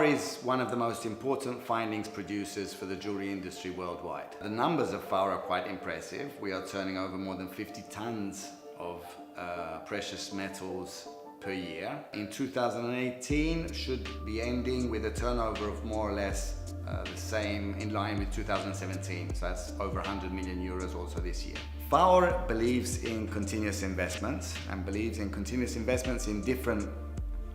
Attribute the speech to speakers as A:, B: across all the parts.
A: FAOR is one of the most important findings producers for the jewellery industry worldwide. The numbers of FAOR are quite impressive. We are turning over more than 50 tons of precious metals per year. In 2018 should be ending with a turnover of more or less the same, in line with 2017. So that's over 100 million euros also this year. FAOR believes in continuous investments and believes in continuous investments in different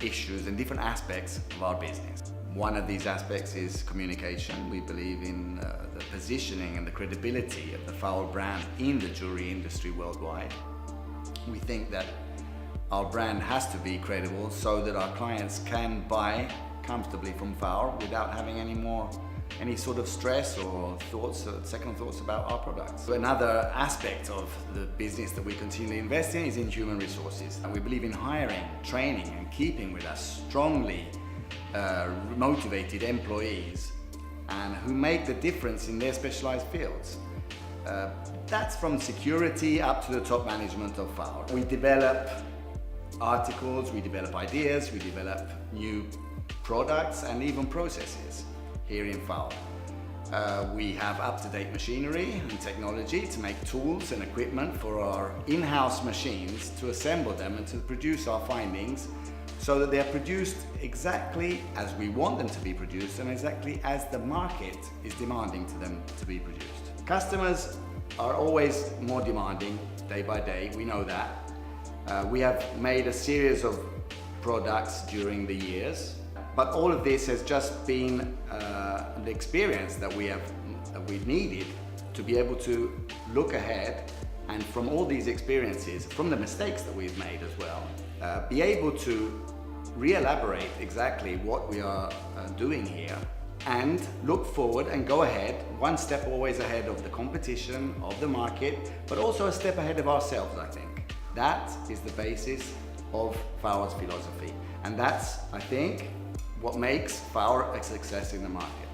A: issues and different aspects of our business. One of these aspects is communication. We believe in the positioning and the credibility of the FAOR brand in the jewelry industry worldwide. We think that our brand has to be credible so that our clients can buy comfortably from FAOR without having any sort of stress or thoughts or second thoughts about our products. So another aspect of the business that we continually invest in is in human resources. And we believe in hiring, training and keeping with us strongly motivated employees and who make the difference in their specialized fields. That's from security up to the top management of FAOR. We develop articles, we develop ideas, we develop new products and even processes here in FAOR. We have up-to-date machinery and technology to make tools and equipment for our in-house machines to assemble them and to produce our findings so that they are produced exactly as we want them to be produced and exactly as the market is demanding to them to be produced. Customers are always more demanding day by day, we know that. We have made a series of products during the years, but all of this has just been the experience that we've needed to be able to look ahead and from all these experiences, from the mistakes that we've made as well, be able to re-elaborate exactly what we are doing here and look forward and go ahead, one step always ahead of the competition, of the market, but also a step ahead of ourselves, I think. That is the basis of FAOR's philosophy. And that's, I think, what makes FAOR a success in the market.